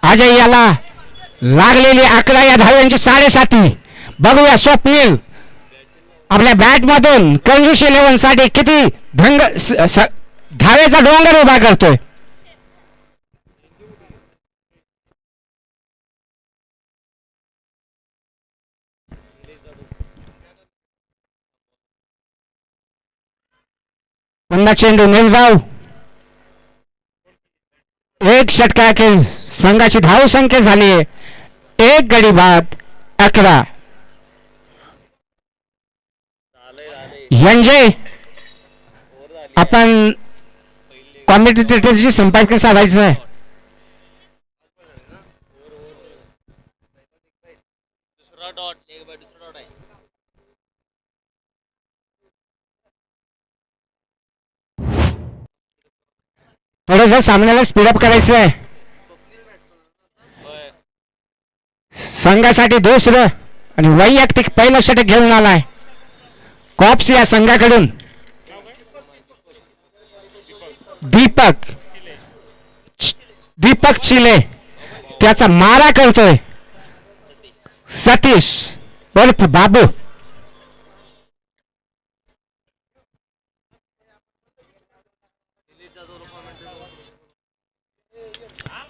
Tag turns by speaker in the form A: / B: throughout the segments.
A: अजय याला लागलेली 11 या धाव्यांची 7.5. बघूया स्वप्नील आपल्या बॅट मधून कंजूस 11 साठी किती धावेचा डोंगर उभा करतोय. पुन्हा चेंडू निर्धाव. एक षटकाखेर संघाची धाव संख्या झाली 1 गडी बाद 11. यंजे आपण कॉम्पिटिटरशी संपर्क साधायचा आहे. थोडस सामन्याला स्पीडअप करायचं आहे. संघासाठी दुसरं आणि वैयक्तिक पहिलं षटक घेऊन आलाय कॉप्स या संघाकडून. दीपक चिले त्याचा मारा करतोय. सतीश उर्फ बाबू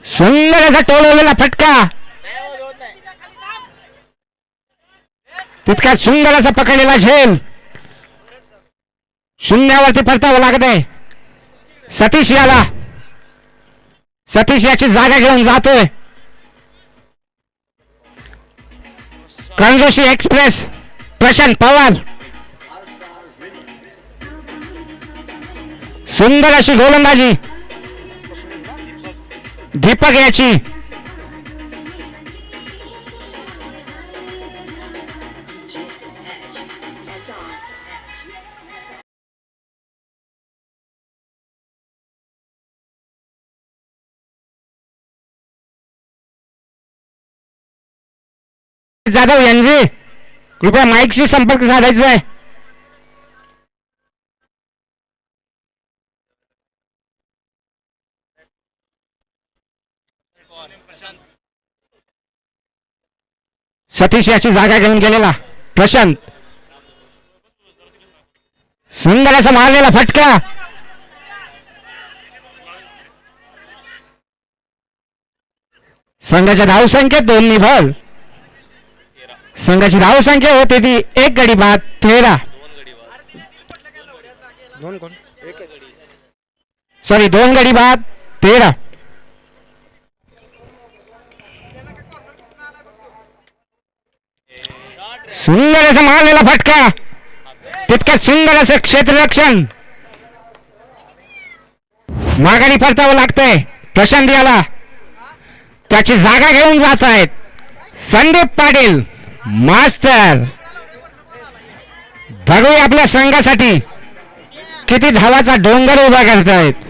A: सुंदर असा टोलवलेला फटका. तितका सुंदर असा पकडलेला झेल. शून्यावरती परतावं लागतंय. सतीश याची जागा घेऊन जातोय. कंजोशी एक्सप्रेस प्रशांत पवार सुंदर अशी गोलंदाजी दीपक याची. जाधव यांचे कृपया माईकशी संपर्क साधायचा आहे. सतीश याची जागा घेऊन गेलेला प्रशांत सुंदर असा मारलेला फटका. संघाच्या धावसंख्येत 2 निभल. संघाची धावसंख्या होती ती 1 गडी बाद 13. सॉरी 2 गडी बाद 13. सुंदर असं मारलेला फटका. तितक्यात सुंदर असं क्षेत्ररक्षण. माघारी परतावं लागतंय. प्रशांत याला त्याची जागा घेऊन जात आहेत संदीप पाटील मास्तर. बघूया आपल्या संघासाठी किती धावाचा डोंगर उभा करतायत.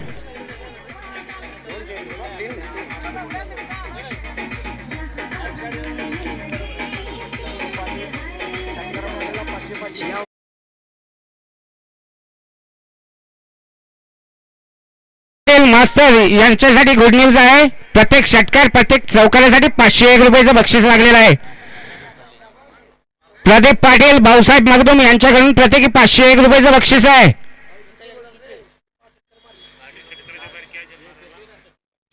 A: मास्तर यांच्यासाठी गुड न्यूज आहे. प्रत्येक षटकार प्रत्येक चौकारासाठी 501 रुपयाचं बक्षीस लागलेलं आहे. प्रदीप पाटील भाऊसाहेब मगदूम यांच्याकडून प्रत्येकी 501 रुपयाचं बक्षीस आहे.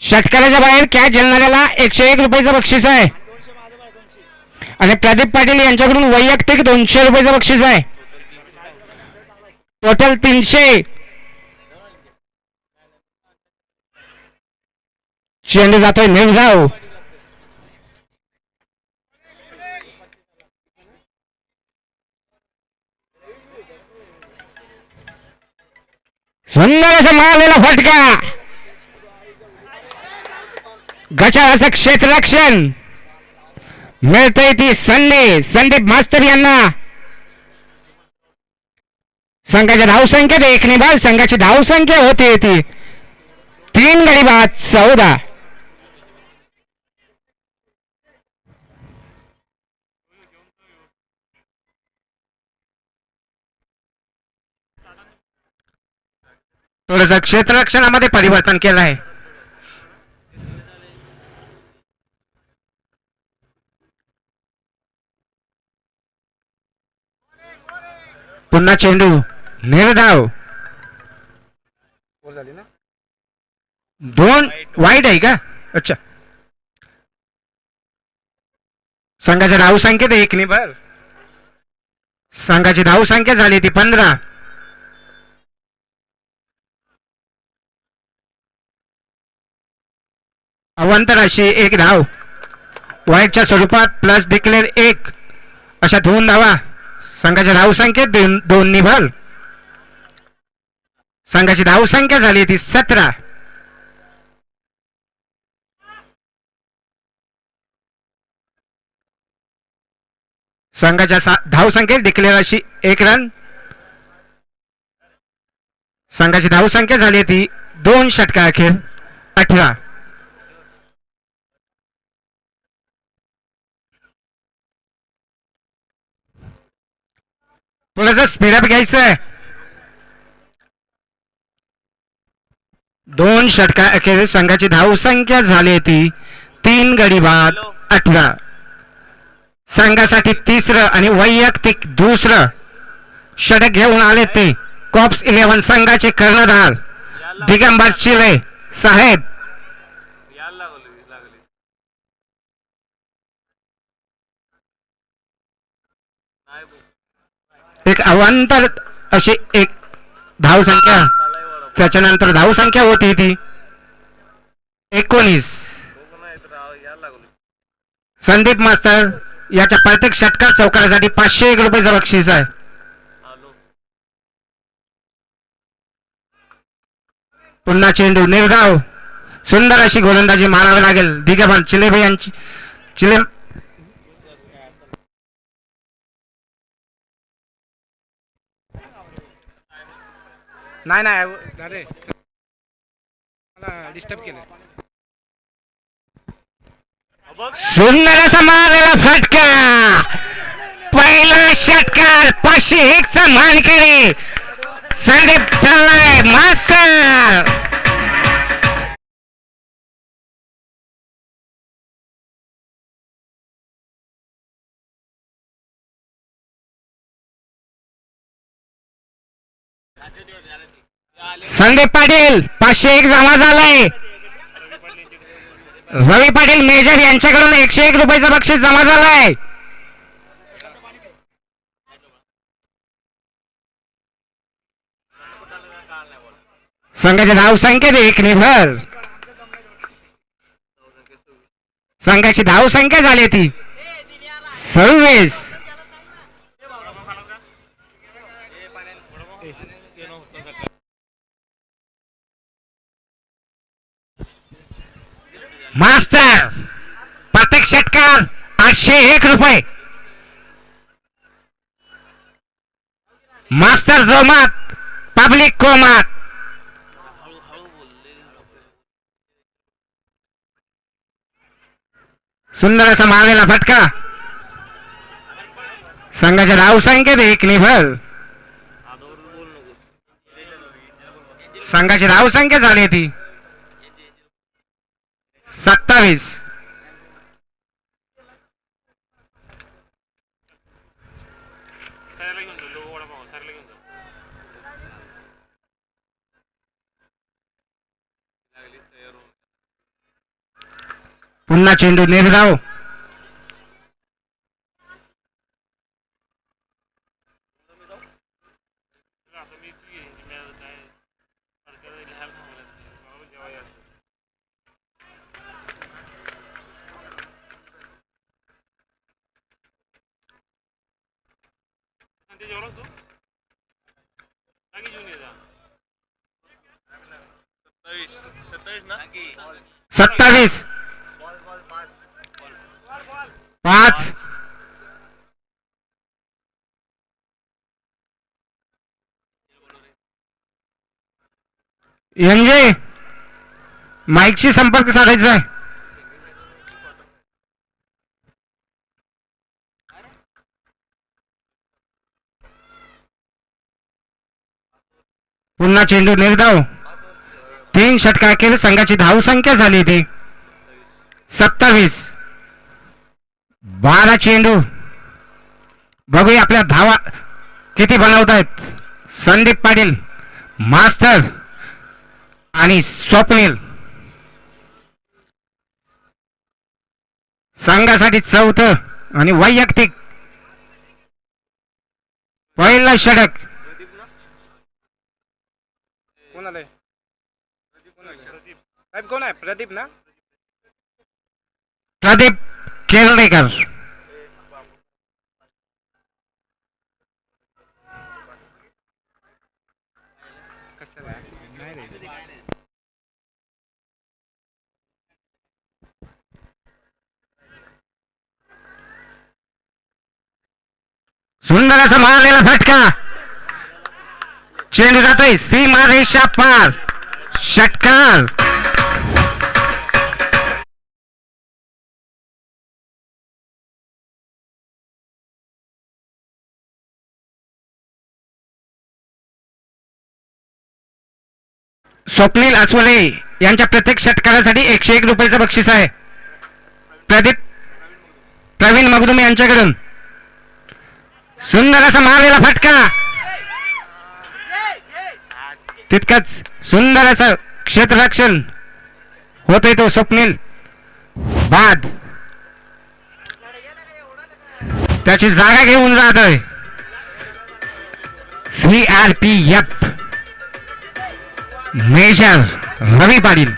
A: षटकाराच्या बाहेर कॅच झेलणाऱ्याला 101 रुपयाचं बक्षीस आहे आणि प्रदीप पाटील यांच्याकडून वैयक्तिक 200 रुपयाचं बक्षीस आहे. टोटल 300. चेंडू जातोय निर्धाव. सुंदर असं मारलेला फटका. गचाळाचं क्षेत्ररक्षण मिळतंय ती संदीप मास्तर यांना. संघाच्या धावसंख्येत 1 निभाल. संघाची धावसंख्या होती ती 3 गडी बाद 14. थोडंसं क्षेत्ररक्षणामध्ये परिवर्तन केलं आहे. पुन्हा चेंडू निर्धाव. दोन वाईट आहे का? अच्छा. संघाच्या धाव संख्येत 1 ने भर. संघाची धाव संख्या झाली ती 15. अवांतर अशी 1 धाव. वाईटच्या स्वरूपात प्लस डिक्लेअर 1 अशा 2 धावा. संघाच्या धाव संख्येत 2 ने भर. संघाची धाव संख्या झाली ती 17. संघाच्या धाव संख्येत डिक्लेअर अशी 1 रन. संघाची धाव संख्या झाली ती 2 षटका अखेर 18. थोडंसं स्पीडअप घ्यायचं आहे. 2 षटका अखेर संघाची धाव संख्या झाली ती 3 गडी बाद 18. संघासाठी 3रं आणि वैयक्तिक 2रं षटक घेऊन आले ते कॉप्स 11 संघाचे कर्णधार दिगंबर चिले साहेब. एक अवांतर अशी 1 धाव संख्या. त्याच्यानंतर धाव संख्या होती ती 19. संदीप मास्तर याच्या प्रत्येक षटकार चौकारासाठी 501 रुपयाचं बक्षीस आहे. पुन्हा चेंडू निर्धाव. सुंदर अशी गोलंदाजी मारावी लागेल दिगंबर चिलेबे यांची. चिले नाही अरे मला डिस्टर्ब केलं. सुंदर असा मारलेला फटका. पहिला षटकार 501 चा मानकरी संदीप ठरलाय मास्तर. संदीप पाटील 501 जमा झालाय. रवी पाटील मेजर यांच्याकडून 101 रुपयाचं बक्षीस जमा झालंय. संघाची धाव संख्येत 1 ने भर. संघाची धाव संख्या झाली ती 26. मास्टर प्रत्येक षटकार 801 रुपये. मास्टर जोमात पब्लिक कोमात. सुंदर असा मारलेला फटका. संघाच्या धाव संख्येत 1 ने भर. संघाची धाव संख्या झाली ती 27. पुन्हा चेंडू निर्धाव. सत्तावीस 5. एनजे माईकशी संपर्क साधायचा आहे. पुन्हा चेंडू निर्धाव. 3 षटका अखेर संघाची धाव संख्या झाली ती 27. 12 चेंडू. बघूया आपल्या धावा किती बनवतायत संदीप पाटील मास्तर आणि स्वप्नील. संघासाठी चौथं आणि वैयक्तिक पहिला षटक.
B: कोण आहे प्रदीप ना
A: प्रदीप केरडेकर. सुंदर असा मारलेला फटका. चेंडू जातोय सीमा रेषा पार. षटकार. स्वप्नील अस्वले यांच्या प्रत्येक षटकारासाठी 101 रुपयाचं बक्षीस आहे. प्रवीण मगदुम यांच्याकडून सुंदर असा मारलेला फटका. तितकंच सुंदर असं क्षेत्ररक्षण होतोय तो स्वप्नील बाद. त्याची जागा घेऊन जातोय CRPF मेजर रवी पाटील.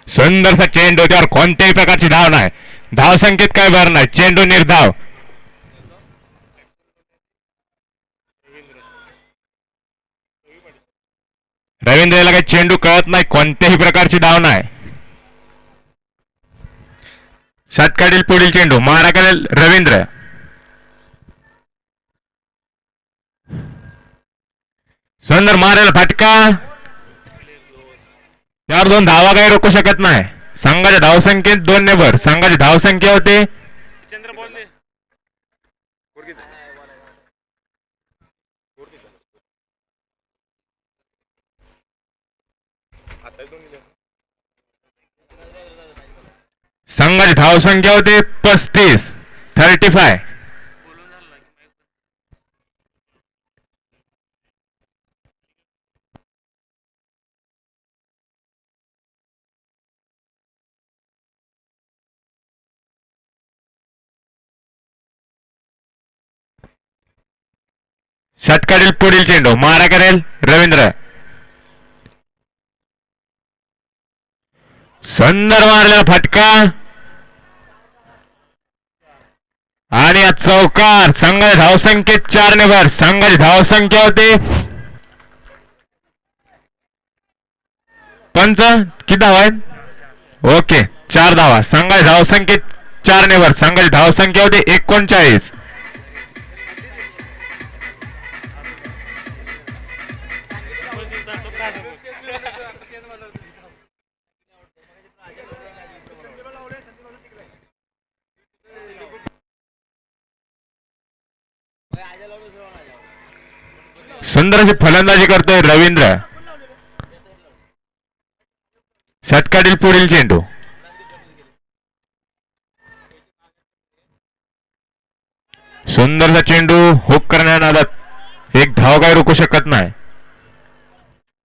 C: सुंदरसा चेंडू, त्यावर कोणत्याही प्रकारची धाव नाही. धाव संकेत काय भर नाही. चेंडू निर्धाव. रवींद्रला काही चेंडू कळत नाही. कोणत्याही प्रकारची धाव नाही. षटकातील पुढील चेंडू मारा करेल रवींद्र. सुंदर मारेल फटका. त्यावर 2 धावा काही रोखू शकत नाही. संघाच्या धावसंख्येत 2 ने भर. संघाची धावसंख्या होते संघाची धावसंख्या होते 35. षटकातील पुढील चेंडू मारा करेल रवींद्र. सुंदर मारलेला फटका आणि चौकार. संघाच्या धावसंख्येत 4 ने भर. संघाची धावसंख्या होते पंच किती धावा आहेत? ओके 4 धावा. संघाच्या धावसंख्येत 4 ने भर. संघाची धावसंख्या होते 39. सुंदर अशी फलंदाजी करतोय रवींद्र. षटकातील पुढील चेंडू सुंदरचा चेंडू हुक करण्यात 1 धाव काय रोखू शकत नाही.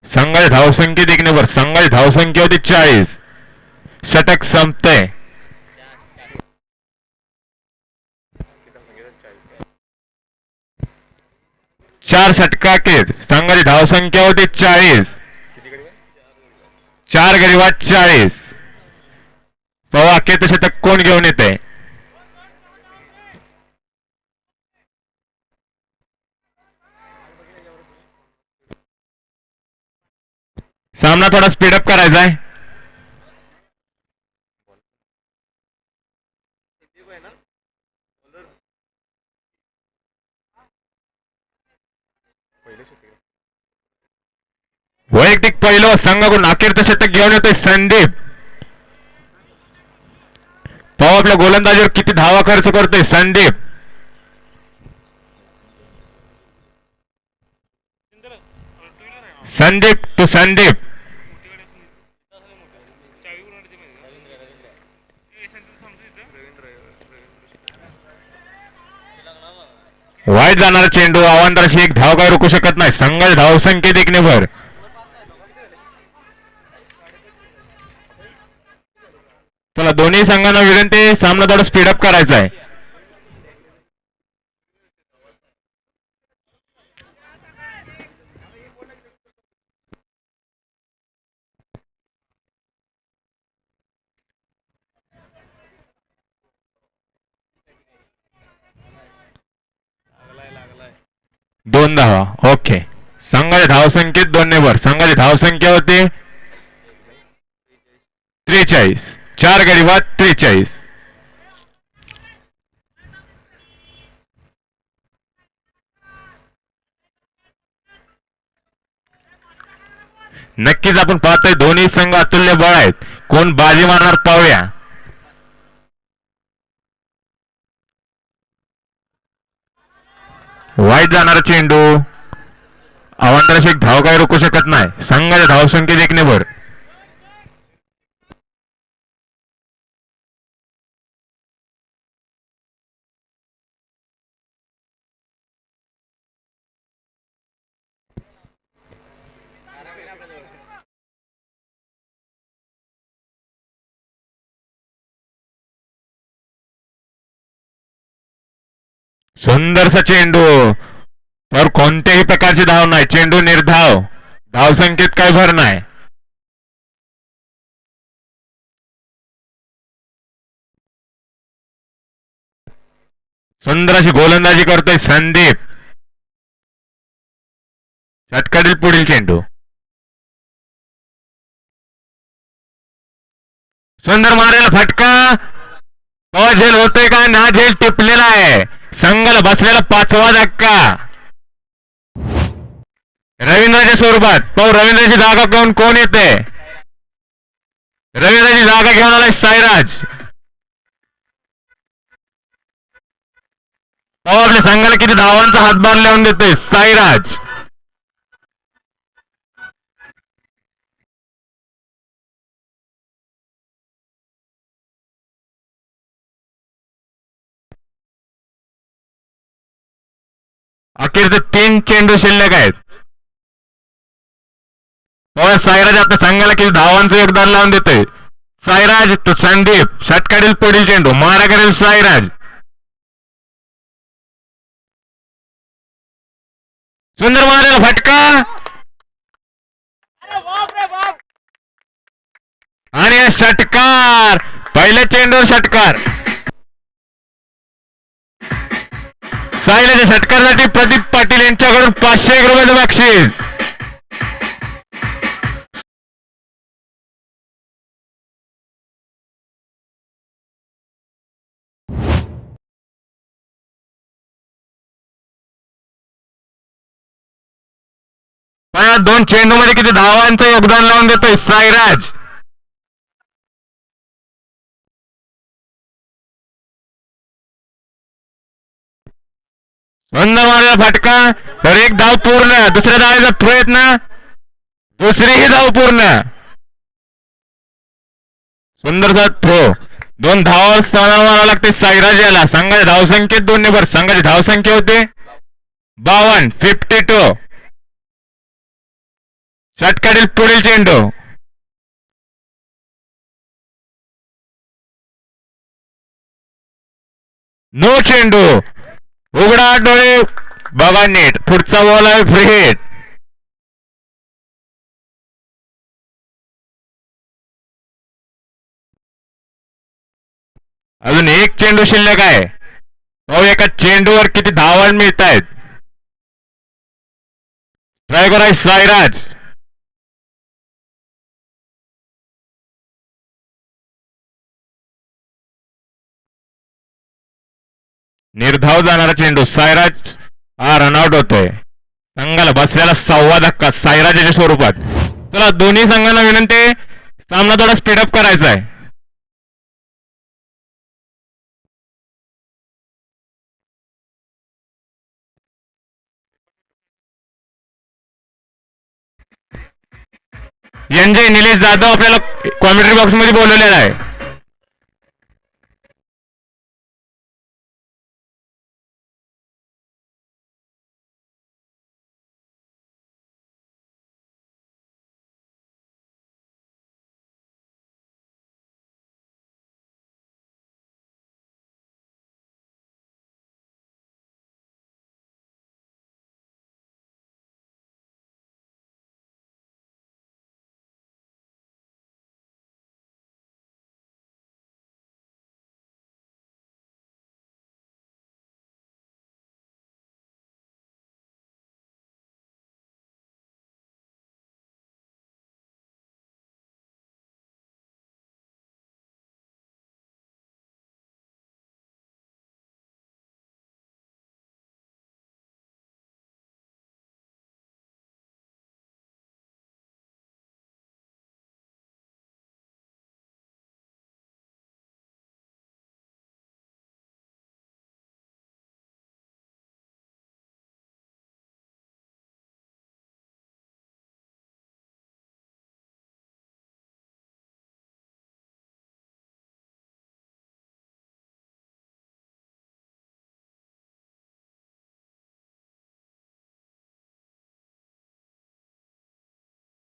C: संघाची धावसंख्येत 1 ने भर. संघाची धावसंख्या होती 40. षटक संपतंय. चार षटकाखेर संघाची धावसंख्या होती 40. 4 गडी बाद 40. पवा अखेरचं षटक कोण घेऊन येते? सामना थोडा स्पीडअप करायचा आहे. वैयक्तिक पहिलं संघाकडून अखेरचं शतक घेऊन येतोय संदीप. पाहू आपल्या गोलंदाजीवर किती धावा खर्च करतोय संदीप. संदीप टू संदीप. वाईट जाणारा चेंडू आव्हानदाराशी एक धाव काय रोखू शकत नाही. संघाची धावसंख्येत एक निभर. चला दोन्ही संघांना विनंती सामना थोडा स्पीडअप करायचा आहे. दोन धावा. ओके. संघाच्या धावसंख्येत दोन नेबर. संघाची धावसंख्या होती 43. 4 गडी बाद 43. नक्कीच आपण पाहतोय दोन्ही संघ अतुल्य बळ आहेत. कोण बाजी मारणार पाहूया. वाईट जाणारा चेंडू आव्हानदाराशी एक धाव काय रोखू शकत नाही. संघाच्या धावसंख्येत एक निभर. सुंदरसा चेंडू तर कोणत्याही प्रकारची धाव नाही. चेंडू निर्धाव. धावसंख्येत काय भर नाही. सुंदर अशी गोलंदाजी करतोय संदीप. षटकातील पुढील चेंडू. सुंदर मारेला फटका. तो झेल होतोय का ना झेल टिपलेला आहे. संघाला बसलेला 5वा धक्का रवींद्रच्या स्वरूपात. पाहू रवींद्रची जागा घेऊन कोण येते. रवींद्रची जागा घेऊन आलाय साईराज. पाहू आपल्या संघाला किती धावांचा हातभार लावून देतोय साईराज. अखेरचे 3 चेंडू शिल्लक आहेत. साईराज आपल्या संघाला किती धावांचं योगदान लावून देतोय. साईराज तो संदीप. षटकातील पुढील चेंडू. मारा करेल साईराज. सुंदर मारेला फटका आणि षटकार. पहिल्या चेंडूवर षटकार. साईराजच्या षटकारासाठी प्रदीप पाटील यांच्याकडून 500 रुपयाचं बक्षीस. पहिल्या 2 चेंडूमध्ये किती धावांचं योगदान लावून देतोय साईराज. सुंदर मारलेला फटका. तर एक धाव पूर्ण. दुसऱ्या धावाचा प्रयत्न. दुसरीही धाव पूर्ण. सुंदरसा थ्रो. 2 धावावर स्थानावर मारावं लागते साईराज याला. संघाच्या धावसंख्येत 2 नेबर. संघाची धावसंख्या होते 52. 52. षटकातील पुढील चेंडू. नो चेंडू. उघडा डोळे बघा नीट. पुढचा बॉल आहे फ्री हिट. अजून एक चेंडू शिल्लक आहे. पाहू एका चेंडूवर किती धावा मिळत आहेत. ड्रायव्हर आहे साईराज. निर्धाव जाणारा चेंडू सायराज हा रनआउट होतोय. संघाला बसलेला 6वा धक्का सायराजाच्या स्वरूपात. चला दोन्ही संघांना विनंती आहे, सामना थोडा स्पीडअप करायचा आहे. एनजे निलेश जाधव आपल्याला कॉमेंट्री बॉक्स मध्ये बोलवलेला आहे.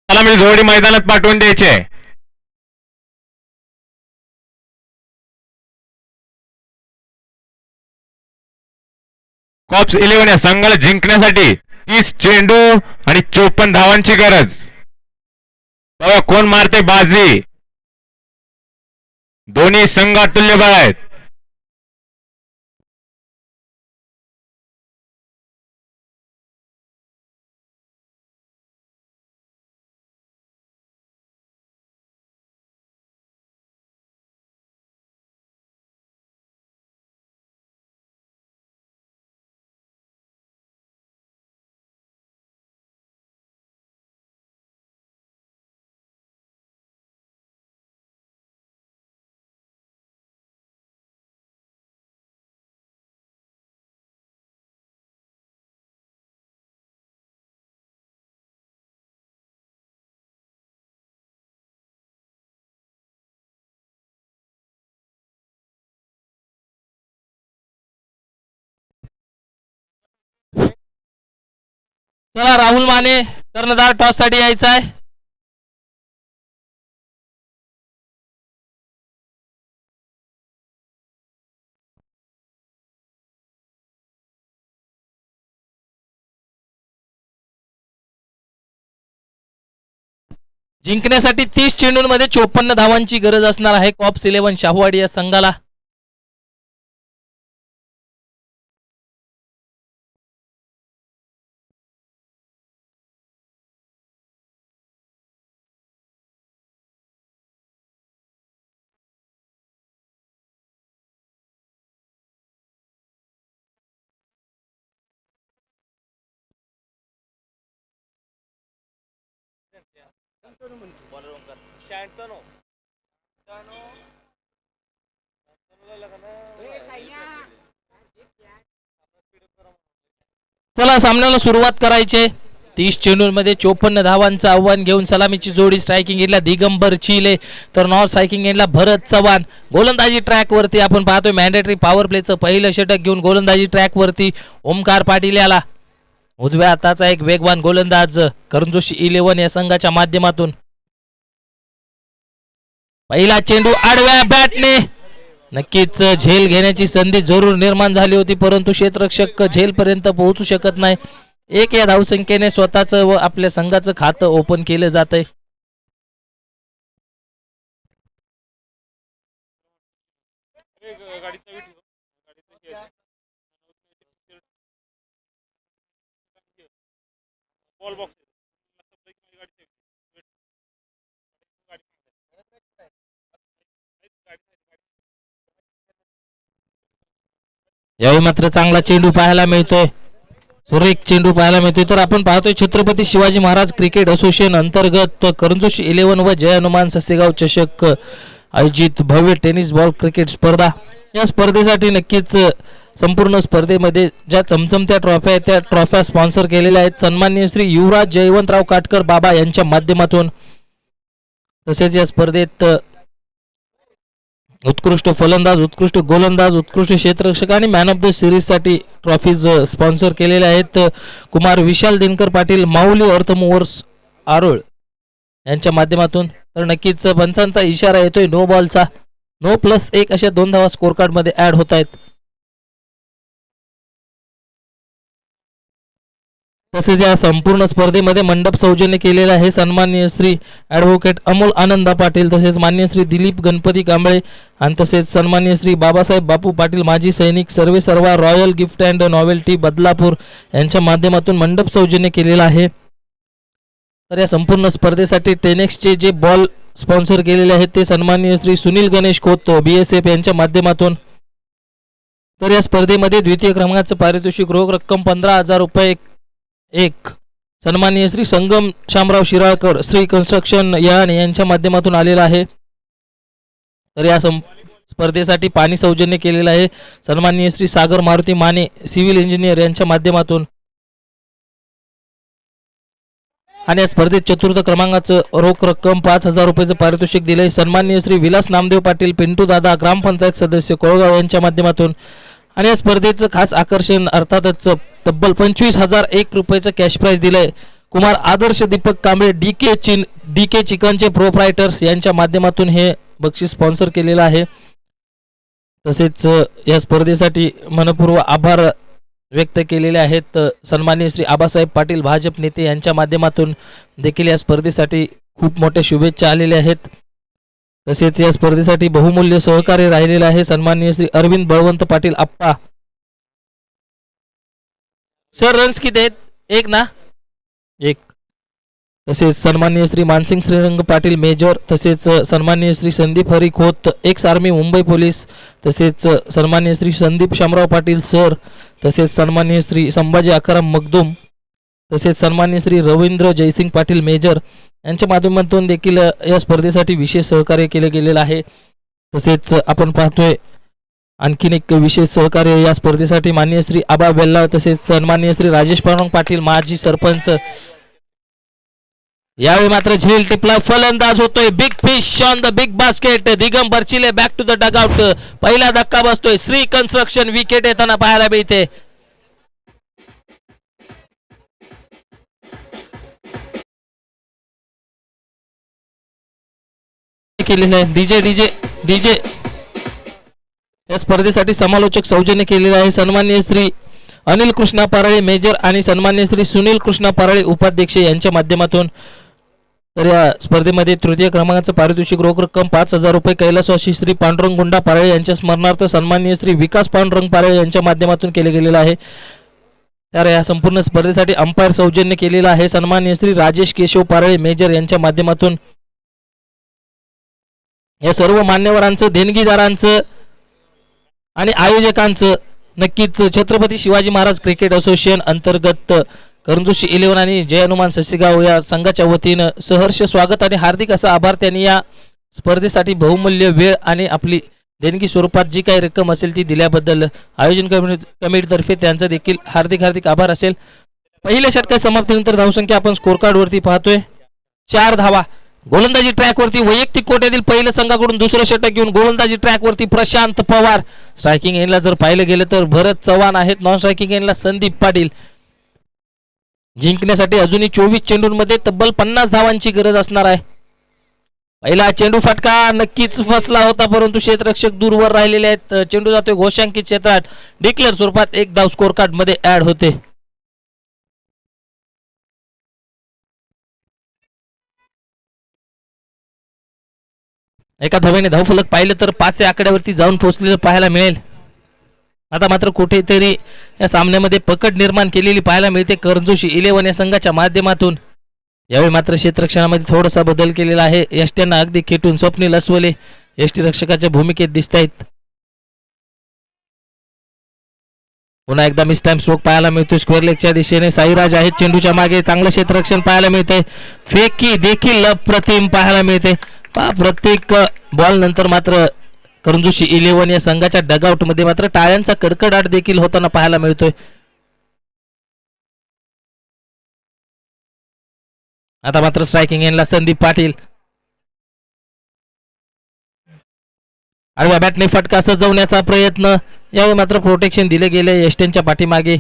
C: मला मी जोडी मैदानात पाठवून द्यायची आहे. कॉप्स 11 या संघाला जिंकण्यासाठी 30 चेंडू आणि 54 धावांची गरज. बघा कोण मारते बाजी. दोन्ही संघ अतुल्यबळ आहेत.
D: चला राहुल माने कर्णधार टॉस साठी यायचा आहे. जिंकण्यासाठी 30 चेंडूंमध्ये 54 धावांची गरज असणार आहे कॉप्स 11 शाहूवाडी या संघाला. चला सामन्याला सुरुवात करायचे. 30 चेंडूंमध्ये 54 धावांचं आव्हान घेऊन सलामीची जोडी स्ट्रायकिंग एंडला दिगंबर चिले तर नॉन स्ट्रायकिंग एंडला भरत चव्हाण. गोलंदाजी ट्रॅक वरती आपण पाहतोय मॅन्डेटरी पॉवर प्लेचं पहिलं षटक घेऊन गोलंदाजी ट्रॅक वरती ओमकार पाटील याला. उजव्या हाताचा एक वेगवान गोलंदाज करण जोशी 11 या संघाच्या माध्यमातून. पहिला चेंडू आडव्या बॅटने. नक्कीच झेल घेण्याची संधी जरूर निर्माण झाली होती परंतु क्षेत्ररक्षक झेलपर्यंत पोहोचू शकत नाही. 1 या धावसंख्येने स्वतःचं व आपल्या संघाचं खातं ओपन केलं जातंय. यावेळी मात्र चांगला चेंडू पाहायला मिळतोय, सुरेख चेंडू पाहायला मिळतोय. तर आपण पाहतोय छत्रपती शिवाजी महाराज क्रिकेट असोसिएशन अंतर्गत करंजोशी 11 व जय हनुमान ससेगाव चषक आयोजित भव्य टेनिस बॉल क्रिकेट स्पर्धा. या स्पर्धेसाठी नक्कीच संपूर्ण स्पर्धेमध्ये ज्या चमचमत्या ट्रॉफ्या आहेत त्या ट्रॉफ्या स्पॉन्सर केलेल्या आहेत सन्माननीय श्री युवराज जयवंतराव काटकर बाबा यांच्या माध्यमातून. तसेच या स्पर्धेत उत्कृष्ट फलंदाज, उत्कृष्ट गोलंदाज, उत्कृष्ट क्षेत्ररक्षक आणि मॅन ऑफ द सिरीज साठी ट्रॉफीज स्पॉन्सर केलेल्या आहेत कुमार विशाल दिनकर पाटील, माऊली अर्थ मूव्हर्स आरोळ यांच्या माध्यमातून. तर नक्कीच पंचांचा इशारा येतोय नो बॉलचा. 9+1 अशा 2 धावा स्कोर कार्ड मध्ये ऍड होत आहेत. तसेच या संपूर्ण स्पर्धेमध्ये मंडप सौजन्य केलेला आहे सन्माननीय श्री ॲडव्होकेट अमोल आनंदा पाटील, तसेच माननीय श्री दिलीप गणपती कांबळे आणि तसेच सन्माननीय श्री बाबासाहेब बापू पाटील माजी सैनिक सर्वे सर्वा royal gift and novelty Badlapur यांच्या माध्यमातून मंडप सौजन्य केलेला आहे. तर या संपूर्ण स्पर्धेसाठी टेनेक्सचे जे बॉल स्पॉन्सर केलेले आहेत ते सन्माननीय श्री सुनील गणेश खोत BSF यांच्या माध्यमातून. तर या स्पर्धेमध्ये द्वितीय क्रमांकाचं पारितोषिक रोख रक्कम 15,000 रुपये एक सन्माननीय श्री संगम शामराव शिराळकर श्री कन्स्ट्रक्शन यांच्या माध्यमातून आलेला आहे. तर या स्पर्धेसाठी पाणी सौजन्य केलेलं आहे सन्माननीय श्री सागर मारुती माने सिव्हिल इंजिनियर यांच्या माध्यमातून. आणि या स्पर्धेत चतुर्थ क्रमांकाचं रोख रक्कम 5,000 रुपयाचं पारितोषिक दिले सन्माननीय श्री विलास नामदेव पाटील पिंटू दादा ग्रामपंचायत सदस्य कोळगाव यांच्या माध्यमातून. आणि या स्पर्धेचं खास आकर्षण अर्थातच तब्बल 25,001 रुपयाचं कॅश प्राइज दिलंय कुमार आदर्श दीपक कांबळे DK चिकनचे प्रोप्रायटर्स यांच्या माध्यमातून हे बक्षीस स्पॉन्सर केलेलं आहे. तसेच या स्पर्धेसाठी मनपूर्व आभार व्यक्त केलेले आहेत सन्माननीय श्री आबासाहेब पाटील भाजप नेते यांच्या माध्यमातून देखील या स्पर्धेसाठी खूप मोठ्या शुभेच्छा आलेल्या आहेत. तसेच या स्पर्धेसाठी बहुमूल्य सहकार्य राहिलेलं आहे सन्माननीय श्री अरविंद बळवंत पाटील आप्पा. सर रन्स किती आहेत? 1 ना 1. तसेच सन्माननीय श्री मानसिंग श्रीरंग पाटील मेजर, तसेच सन्माननीय Shri Sandeep Hari Khot ex army Mumbai police, तसेच सन्माननीय श्री संदीप शामराव पाटील सर, तसेच सन्माननीय श्री संभाजी आकाराम मगदूम, तसेच सन्माननीय श्री रवींद्र जयसिंग पाटील मेजर यांच्या माध्यमातून देखील या स्पर्धेसाठी विशेष सहकार्य केले गेलेलं आहे. तसेच आपण पाहतोय आणखीन एक विशेष सहकार्य या स्पर्धेसाठी माननीय श्री आबा बेल्ला, तसेच सन्माननीय श्री राजेश पांडुरंग पाटील माजी सरपंच. यावेळी मात्र झेल टिपला फलंदाज होतोय big fish on the big basket Digambar Chile back to the dugout. पहिला धक्का बसतोय श्री कन्स्ट्रक्शन विकेट येताना पाहायला मिळते. केलेलं आहे डीजे या स्पर्धेसाठी समालोचक सौजन्य केलेलं आहे सन्माननीय श्री अनिल कृष्णा पाराळे मेजर आणि सन्माननीय श्री सुनील कृष्णा पाराळे उपाध्यक्ष यांच्या माध्यमातून. तर या स्पर्धेमध्ये तृतीय क्रमांकाचं पारितोषिक रोख रक्कम 5,000 रुपये कैलासवासी श्री पांडुरंग गुंडा पाराळे यांच्या स्मरणार्थ सन्माननीय श्री विकास पांडुरंग पाराळे यांच्या माध्यमातून केले गेलेलं आहे. तर या संपूर्ण स्पर्धेसाठी अंपायर सौजन्य केलेलं आहे सन्माननीय श्री राजेश केशव पाराळे मेजर यांच्या माध्यमातून. या सर्व मान्यवरांचं, देणगीदारांचं आणि आयोजकांचं नक्कीच छत्रपती शिवाजी महाराज क्रिकेट असोसिएशन अंतर्गत करंजोशी 11 आणि जय हनुमान ससेगाव या संघाच्या वतीनं सहर्ष स्वागत आणि हार्दिक असा आभार. त्यांनी या स्पर्धेसाठी बहुमूल्य वेळ आणि आपली देणगी स्वरूपात जी काही रक्कम असेल ती दिल्याबद्दल आयोजन कमिटीतर्फे त्यांचा देखील हार्दिक आभार असेल. पहिल्या षटकात समाप्तीनंतर धावसंख्या आपण स्कोर कार्ड वरती पाहतोय 4 धावा. गोलंदाजी ट्रॅक वरती वैयक्तिक कोट्यातील पहिलं संघाकडून दुसरं षटक घेऊन गोलंदाजी ट्रॅक वरती प्रशांत पवार. स्ट्रायकिंग एंडला जर पाहिलं गेलं तर भरत चव्हाण आहेत. नॉन स्ट्रायकिंग एंडला संदीप पाटील. जिंकण्यासाठी अजूनही 24 चेंडूंमध्ये तब्बल 50 धावांची गरज असणार आहे. पहिला चेंडू फटका नक्कीच फसला होता, परंतु क्षेत्ररक्षक दूरवर राहिलेले आहेत. चेंडू जातोय घोषांकित क्षेत्रात. डिक्लेअर स्वरूपात 1 धाव स्कोर कार्ड मध्ये ऍड होते. एका धावेने धावफलक पाहिलं तर 5 या आकड्यावरती जाऊन पोहोचलेलं पाहायला मिळेल. आता मात्र कुठेतरी या सामन्यामध्ये पकड निर्माण केलेली पाहायला मिळते करंजोशी 11 या संघाच्या माध्यमातून. यावेळी मात्र क्षेत्ररक्षणामध्ये थोडासा बदल केलेला आहे. यष्ट्यांना अगदी खेटून स्वप्नील अस्वले यष्टी रक्षकाच्या भूमिकेत दिसत आहेत. पुन्हा एकदा मिस टाइम स्ट्रोक पाहायला मिळतो स्क्वेअर लेगच्या दिशेने. साईराज आहेत चेंडूच्या मागे, चांगलं क्षेत्ररक्षण पाहायला मिळते. फेकी देखील अप्रतिम पाहायला मिळते. प्रत्येक बॉल नंतर मात्र करंजुशी 11 या संघाच्या डगआउट मध्ये मात्र टाळ्यांचा कडकडाट देखील होताना पाहायला मिळतोय. आता मात्र स्ट्रायकिंग एंडला संदीप पाटील. आडव्या बॅटने फटका सजवण्याचा प्रयत्न. यावेळी मात्र प्रोटेक्शन दिले गेले यष्टेंच्या पाठीमागे.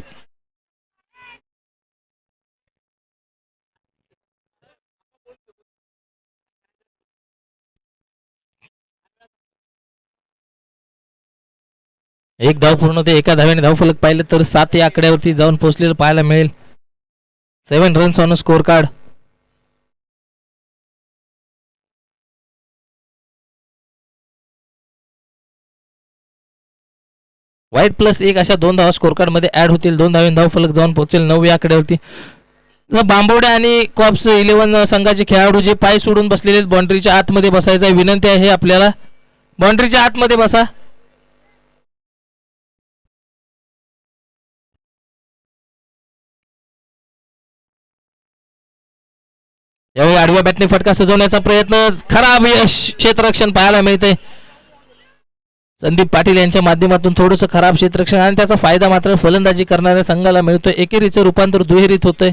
D: एक धाव पूर्ण ते एका धाव्याने धावफलक पाहिलं तर 7 या आकड्यावरती जाऊन पोहोचलेलं पाहायला मिळेल. 7 रन्स ऑन स्कोर कार्ड. वाईट +1 अशा 2 धावा स्कोर कार्ड मध्ये ऍड होतील. 2 धाव्याने धावफलक जाऊन पोहोचेल 9 या आकड्यावरती. बांबवडे आणि कॉप्स 11 संघाचे खेळाडू जे पाय सोडून बसलेले बाउंड्रीच्या आतमध्ये बसायचा विनंती आहे आपल्याला. बाउंड्रीच्या आतमध्ये बसा. यावेळी आडव्या बॅटने फटका सजवण्याचा प्रयत्न. खराब यश क्षेत्ररक्षण पाहायला मिळते. संदीप पाटील यांच्या माध्यमातून थोडंसं खराब क्षेत्ररक्षण आणि त्याचा फायदा मात्र फलंदाजी करणाऱ्या संघाला मिळतोय. एकेरीचं रूपांतर दुहेरीत होतंय.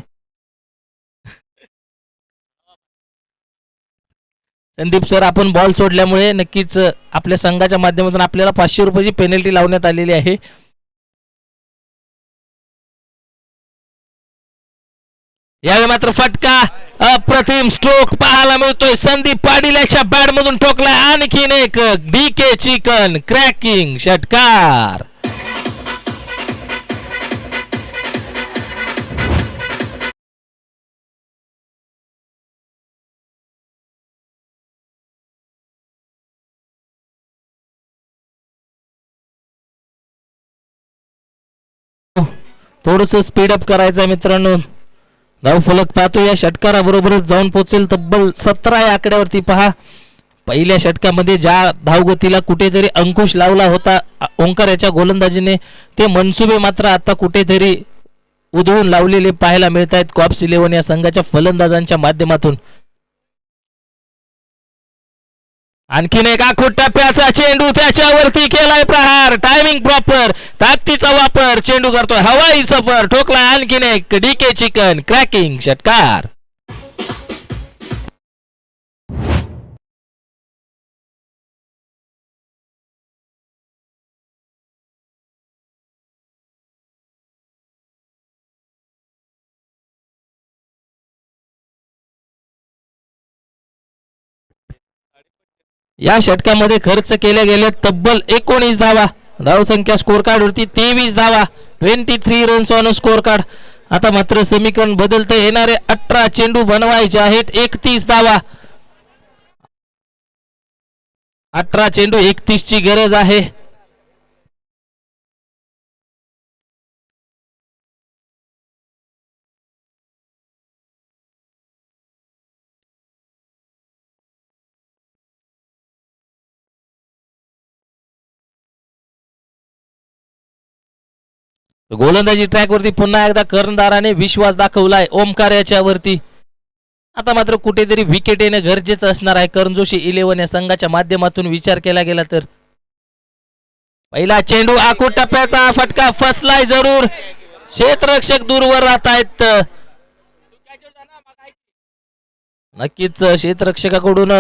D: संदीप सर, आपण बॉल सोडल्यामुळे नक्कीच आपल्या संघाच्या माध्यमातून आपल्याला 500 रुपयाची पेनल्टी लावण्यात आलेली आहे. यावेळी मात्र फटका अप्रतिम स्ट्रोक पाहायला मिळतोय. संदीप पाटील याच्या बॅट मधून ठोकलाय आणखीन एक डीके चिकन क्रॅकिंग षटकार. थोडस स्पीडअप करायचं आहे मित्रांनो. धावफलक पाहतो या षटकाराबरोबरच जाऊन पोहोचेल तब्बल 17 या आकड्यावरती. पहा, पहिल्या षटकामध्ये ज्या धावगतीला कुठेतरी अंकुश लावला होता ओंकार याच्या गोलंदाजीने, ते मनसुबे मात्र आता कुठेतरी उधळून लावलेले पाहायला मिळत आहेत कॉप्स 11 या संघाच्या फलंदाजांच्या माध्यमातून. आणखीन एक आखूट टप्प्याचा चेंडू, त्याच्यावरती केलाय प्रहार. टायमिंग प्रॉपर, ताकदीचा वापर, चेंडू करतोय हवाई सफर, ठोकलाय आणखीन एक डीके चिकन क्रॅकिंग षटकार. या षटकामध्ये खर्च केल्या गेल्या तब्बल 19 धावा. धावसंख्या स्कोर कार्ड वरती 23 धावा, 23 रन्स ऑन स्कोर कार्ड. आता मात्र समीकरण बदलते. येणारे 18 चेंडू बनवायचे आहेत. 31 धावा, 18 चेंडू 31 ची गरज आहे. गोलंदाजी ट्रॅक वरती पुन्हा एकदा कर्णधाराने विश्वास दाखवलाय ओमकार याच्यावरती. आता मात्र कुठेतरी विकेट येणं गरजेचं असणार आहे करंजोशी 11 या संघाच्या माध्यमातून विचार केला गेला तर. पहिला चेंडू आखूट टप्प्याचा फटका फसलाय जरूर. क्षेत्ररक्षक दूरवर राहत आहेत. नक्कीच क्षेत्ररक्षकाकडून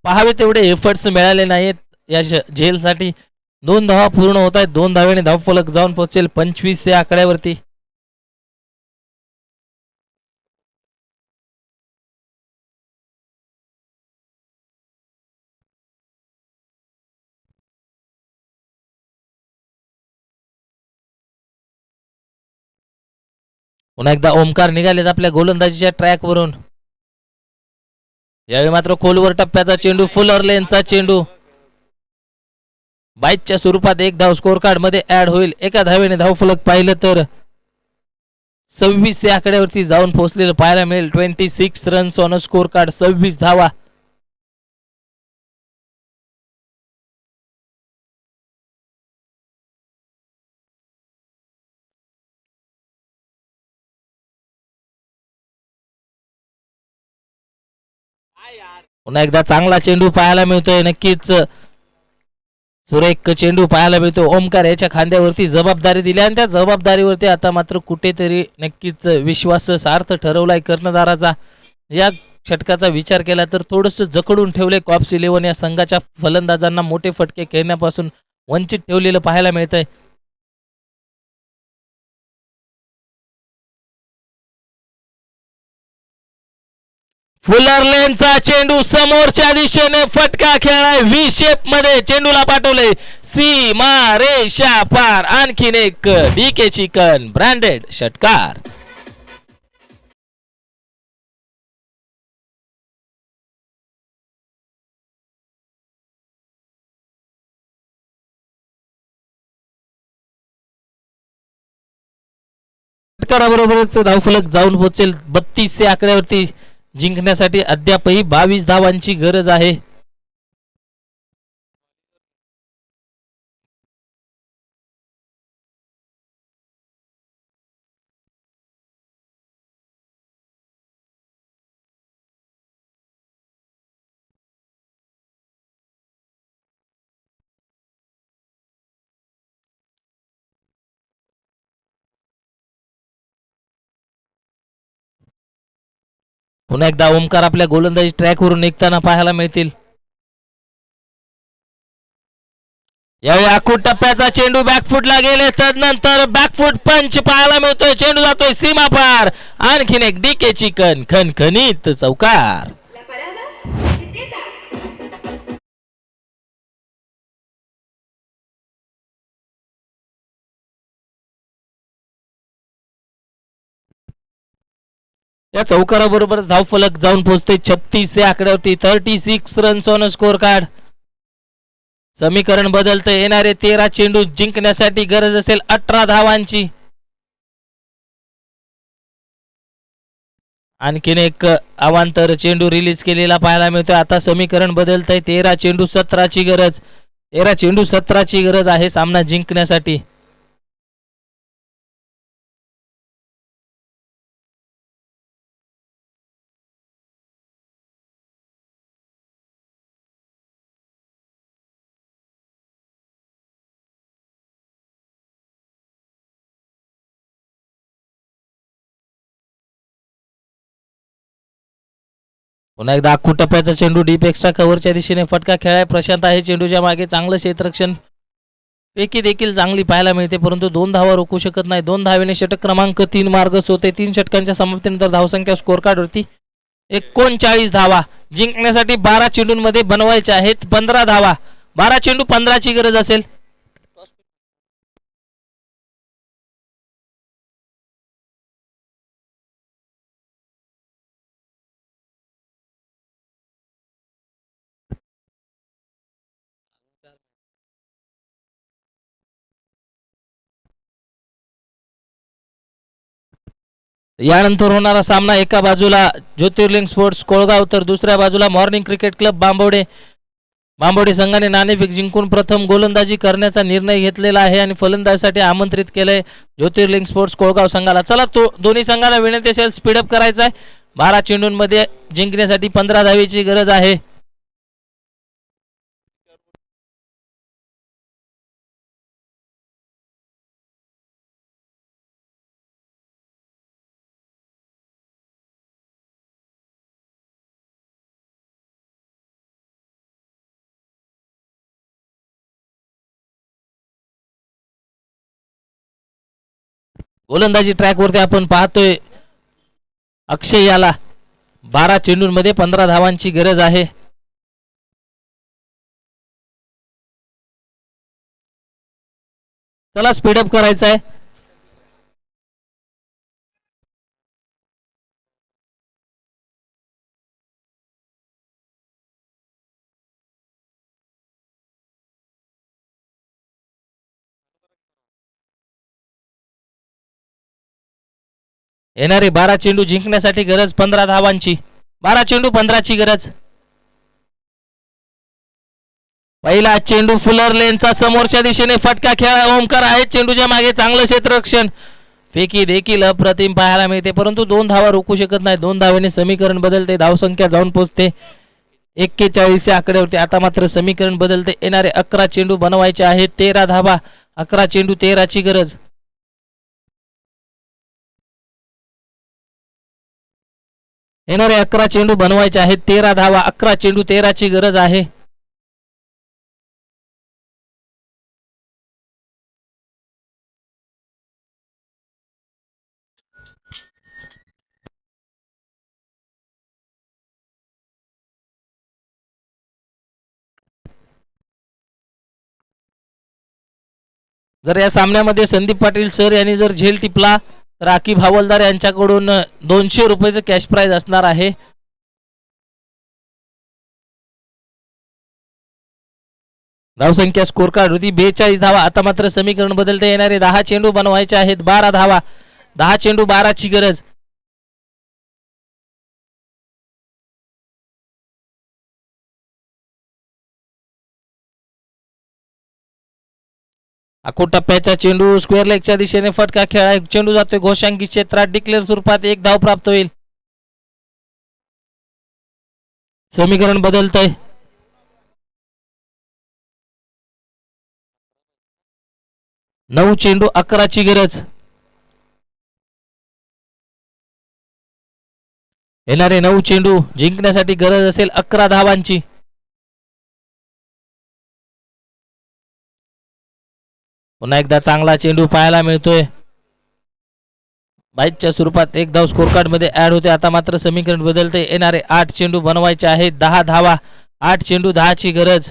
D: पाहावे तेवढे एफर्ट्स मिळाले नाहीत या झेलसाठी. 2 धावा पूर्ण होत आहेत. 2 धाव्याने धावफलक जाऊन पोहोचेल 25 या आकड्यावरती. पुन्हा एकदा ओमकार निघालेत आपल्या गोलंदाजीच्या ट्रॅक वरून. यावेळी मात्र खोलवर टप्प्याचा चेंडू, फुलर लेनचा चेंडू बाईटच्या स्वरूपात 1 धाव स्कोर कार्ड मध्ये ऍड होईल. एका धावेने धावफलक पाहिलं तर 26 या आकड्यावरती जाऊन पोहोचलेलं पाहायला मिळेल. 26 रन्स ऑन स्कोर कार्ड, 26 धावा. पुन्हा एकदा चांगला चेंडू पाहायला मिळतोय. नक्कीच सुरेख चेंडू पाहायला मिळतो. ओमकार याच्या खांद्यावरती जबाबदारी दिली आणि त्या जबाबदारीवरती आता मात्र कुठेतरी नक्कीच विश्वास सार्थ ठरवलाय कर्णधाराचा. या षटकाचा विचार केला तर थोडंसं जकडून ठेवले कॉप्स 11 या संघाच्या फलंदाजांना मोठे फटके खेळण्यापासून वंचित ठेवलेलं पाहायला मिळतंय. फुलर लेनचा चेंडू समोरच्या दिशेने फटका खेळाय. व्ही शेप मध्ये चेंडूला पाठवले सीमा रेषा पार. आणखीन एक डीके चिकन ब्रँडेड षटकार. षटकाराबरोबरच धावफलक जाऊन पोहोचेल 32 आकड्यावरती. जिंकण्यासाठी अद्यापही 22 धावांची गरज आहे. पुन्हा एकदा ओमकार आपल्या गोलंदाजी ट्रॅकवरून निघताना पाहायला मिळतील. यावेळी आखूड टप्प्याचा चेंडू बॅकफुटला गेले तदनंतर बॅकफुट पंच पाहायला मिळतोय. चेंडू जातोय सीमा पार. आणखीन एक डीके चिकन खणखणीत चौकार. या चौकाराबरोबरच धावफलक जाऊन पोहोचते 36 आकड्यावरती. 36 रन्स ऑन स्कोर कार्ड. समीकरण बदलते. येणारे 13 चेंडू जिंकण्यासाठी गरज असेल 18 धावांची. आणखीन एक अवांतर चेंडू रिलीज केलेला पाहायला मिळतोय. आता समीकरण बदलतंय. 13 चेंडू 17ची गरज. 13 चेंडू 17ची गरज आहे सामना जिंकण्यासाठी. पुन्हा एकदा आखू टप्प्याचा चेंडू डीप एक्स्ट्रा कव्हरच्या दिशेने फटका खेळाय. प्रशांत आहे चेंडूच्या मागे. चांगलं क्षेत्ररक्षण पैकी देखील चांगली पाहायला मिळते, परंतु 2 धावा रोखू शकत नाही. 2 धावेने षटक क्रमांक 3 मार्गस्थ होते. 3 षटकांच्या समाप्तीनंतर धावसंख्या स्कोर कार्डवरती 39 धावा. जिंकण्यासाठी 12 चेंडूंमध्ये बनवायचे आहेत 15 धावा. 12 चेंडू 15ची गरज असेल. यानंतर होणारा सामना एका बाजूला ज्योतिर्लिंग स्पोर्ट्स कोळगाव तर दुसऱ्या बाजूला मॉर्निंग क्रिकेट क्लब बांबवडे संघाने नाणेफेक जिंकून प्रथम गोलंदाजी करण्याचा निर्णय घेतलेला आहे आणि फलंदाजीसाठी आमंत्रित केलंय ज्योतिर्लिंग स्पोर्ट्स कोळगाव संघाला. चला दोन्ही संघाला विनंती असेल स्पीडअप करायचा आहे. 12 चेंडूंमध्ये जिंकण्यासाठी 15 धावेची गरज आहे. गोलंदाजी ट्रॅकवरती आपण पाहतोय अक्षय याला 12 चेंडूंमध्ये 15 धावांची गरज आहे. चला स्पीडअप करायचा आहे. येणारे 12 चेंडू जिंकण्यासाठी गरज 15 धावांची. 12 चेंडू 15ची गरज. पहिला चेंडू फुलर लेनचा समोरच्या दिशेने फटका खेळा. ओमकार आहे चेंडूच्या मागे. चांगलं क्षेत्ररक्षण फेकी देखील अप्रतिम पाहायला मिळते, परंतु 2 धावा रोखू शकत नाही. 2 धावेने समीकरण बदलते. धावसंख्या जाऊन पोहोचते 41 या आकड्यावरती. आता मात्र समीकरण बदलते. येणारे 11 चेंडू बनवायचे आहेत, 13 धावा. 11 चेंडू 13ची गरज. येणारे 11 चेंडू बनवायचे आहेत, 13 धावा. 11 चेंडू 13ची गरज आहे. जर या सामन्यामध्ये संदीप पाटील सर यांनी जर झेल टिपला तर आकिब हवालदार यांच्याकडून 200 रुपयाचं कॅश प्राइज असणार आहे. धावसंख्या स्कोर कार्ड होती 42 धावा. आता मात्र समीकरण बदलते. येणारे 10 चेंडू बनवायचे आहेत, 12 धावा. 10 चेंडू 12ची गरज. आखूड टप्प्याचा चेंडू स्क्वेअर लेगच्या दिशेने फटका खेळा. चेंडू जातोय घोषांकी क्षेत्रात. डिक्लेअर स्वरूपात 1 धाव प्राप्त होईल. समीकरण बदलतंय. नऊ चेंडू 11ची गरज. येणारे 9 चेंडू जिंकण्यासाठी गरज असेल 11 धावांची. पुन्हा एकदा चांगला चेंडू पाहायला मिळतोय. बाईटच्या स्वरूपात 1 धाव स्कोर कार्ड मध्ये ऍड होते. आता मात्र समीकरण बदलते. येणारे 8 चेंडू बनवायचे आहेत, 10 धावा. 8 चेंडू 10ची गरज.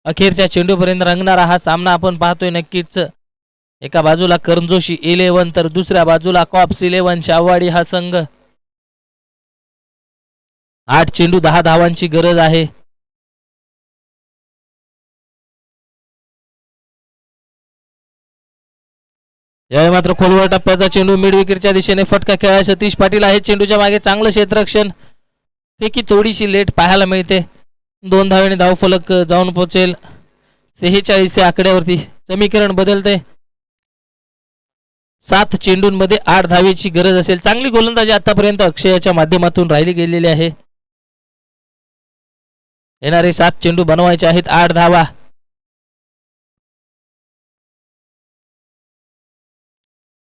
D: अखेरच्या चेंडूपर्यंत रंगणारा हा सामना आपण पाहतोय. नक्कीच एका बाजूला करंजोशी 11 तर दुसऱ्या बाजूला कॉप्स 11 शाहवाडी हा संघ. 8 चेंडू 10 धावांची गरज आहे. यावेळी मात्र खोलवर टप्प्याचा चेंडू मिड विकेटच्या दिशेने फटका खेळाय सतीश पाटील आहे चेंडूच्या मागे. चांगलं क्षेत्ररक्षण. पैकी थोडीशी लेट पाहायला मिळते. 2 धावेने धावफलक जाऊन पोहोचेल 46 या आकड्यावरती. समीकरण बदलते. 7 चेंडूंमध्ये 8 धावेची गरज असेल. चांगली गोलंदाजी आतापर्यंत अक्षयाच्या माध्यमातून राहिली गेलेली आहे. येणारे 7 चेंडू बनवायचे आहेत, 8 धावा.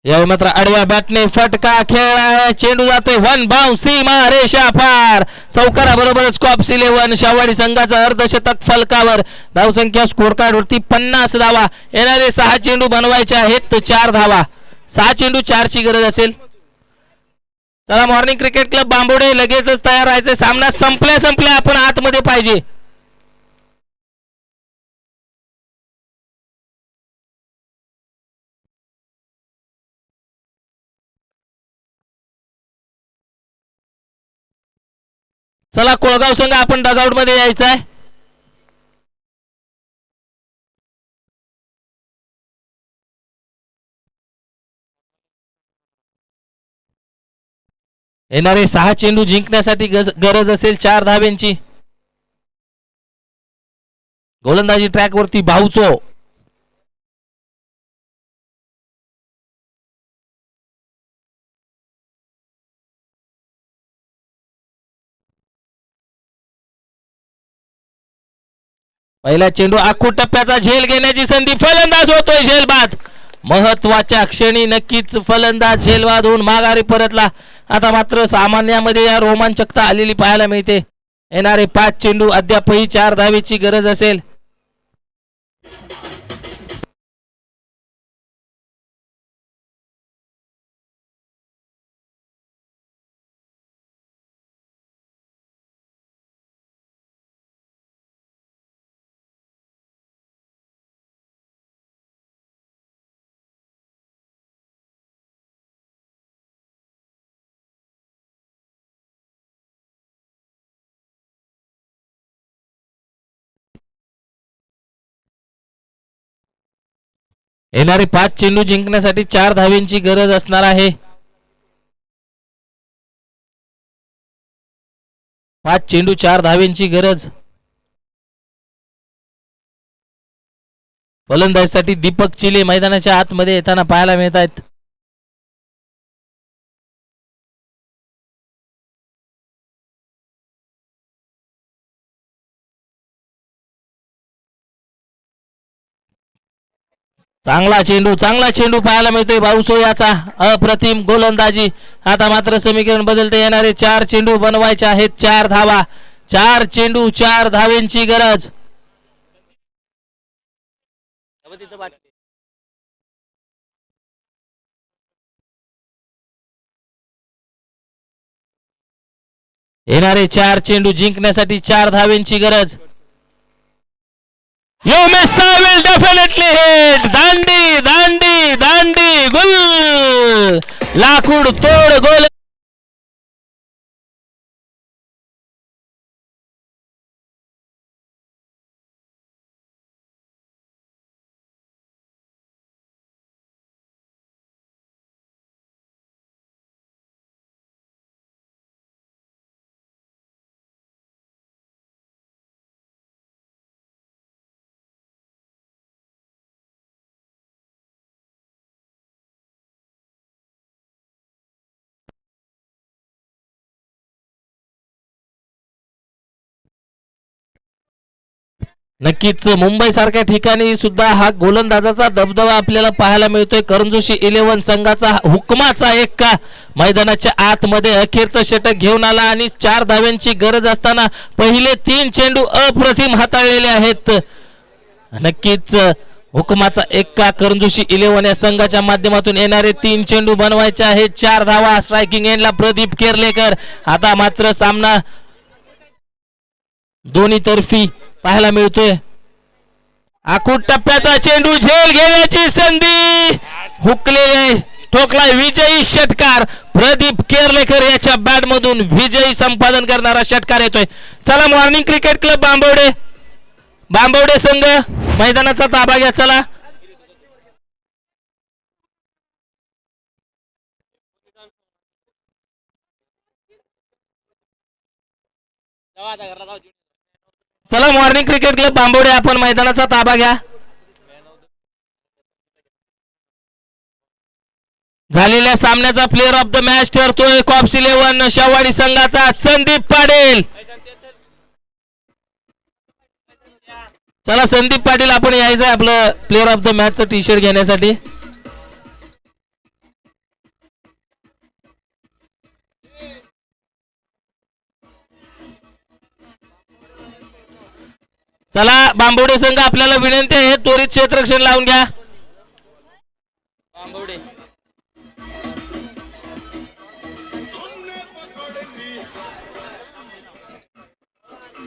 D: यावेळी मात्र आडव्या बॅटने फटका खेळला. चेंडू जातोय 1 बाउन्स सीमा रेषा पार. चौकारा बरोबरच कॉप्स 11 शाहवाडी संघाचा अर्धशतक फलकावर. धावसंख्या स्कोर कार्ड वरती 50 धावा. येणारे 6 चेंडू बनवायचे आहेत, 4 धावा. 6 चेंडू 4ची गरज असेल. चला मॉर्निंग क्रिकेट क्लब बांबोडे लगेचच तयार राहायचे. सामना संपल्या आपण आतमध्ये पाहिजे. चला कोळगाव संघ आपण डगआउट मध्ये यायचं आहे. येणारे 6 चेंडू जिंकण्यासाठी गरज असेल 4 धाब्यांची. गोलंदाजी ट्रॅक वरती भाऊचो. पहिला चेंडू आखूड टप्प्याचा झेल घेण्याची संधी. फलंदाज होतोय झेलबाद. महत्वाच्या क्षणी नक्कीच फलंदाज झेलबाद होऊन माघारी परतला. आता मात्र सामान्यामध्ये या रोमांचकता आलेली पाहायला मिळते. येणारे 5 चेंडू अद्यापही 4 धावेची गरज असेल. येणारे 5 चेंडू जिंकण्यासाठी 4 धावेंची गरज असणार आहे. 5 चेंडू 4 धावेंची गरज. फलंदाजीसाठी दीपक चिले मैदानाच्या आतमध्ये येताना पाहायला मिळत आहेत. चांगला चेंडू पाहायला मिळतोय भाऊसो याचा अप्रतिम गोलंदाजी. आता मात्र समीकरण बदलते येणारे 4 चेंडू बनवायचे आहेत 4 धावा. 4 चेंडू 4 धावेंची गरज. येणारे 4 चेंडू जिंकण्यासाठी 4 धावेंची गरज. यो मेस्सा विल डेफिनेटली हिट. दांडी दांडी दांडी गुल. लाकूड तोड गोल. नक्कीच मुंबई सारख्या ठिकाणी सुद्धा हा गोलंदाजाचा दबदबा आपल्याला पाहायला मिळतोय. करंजोशी 11 संघाचा हुकमाचा एक्का मैदानाच्या आतमध्ये अखेरचं षटक घेऊन आला आणि 4 धाव्यांची गरज असताना पहिले 3 चेंडू अप्रतिम हाताळलेले आहेत. नक्कीच हुकमाचा एक्का करंजोशी 11 या संघाच्या माध्यमातून येणारे 3 चेंडू बनवायचे आहेत 4 धावा. स्ट्रायकिंग एंडला प्रदीप केरलेकर. आता मात्र सामना दोन्ही तर्फी पाहायला मिळतोय. आखूड टप्प्याचा चेंडू झेल घेण्याची संधी. हुकलेले ठोकला विजयी षटकार. प्रदीप केरलेकर याच्या बॅट मधून विजयी संपादन करणारा षटकार येतोय. चला मॉर्निंग क्रिकेट क्लब बांबवडे संघ मैदानाचा ताबा घ्या. चला चला मॉर्निंग क्रिकेट क्लब बांबवडे आपण मैदानाचा ताबा घ्या. झालेल्या सामन्याचा प्लेअर ऑफ द मॅच ठरतोय कॉप्स 11 शेवाडी संघाचा संदीप पाटील. चला संदीप पाटील आपण यायचं आपलं प्लेअर ऑफ द मॅचचं टी शर्ट घेण्यासाठी. चला बांबवडे संघ आपल्याला विनंती आहे त्वरित क्षेत्ररक्षण लावून घ्या. बांबवडे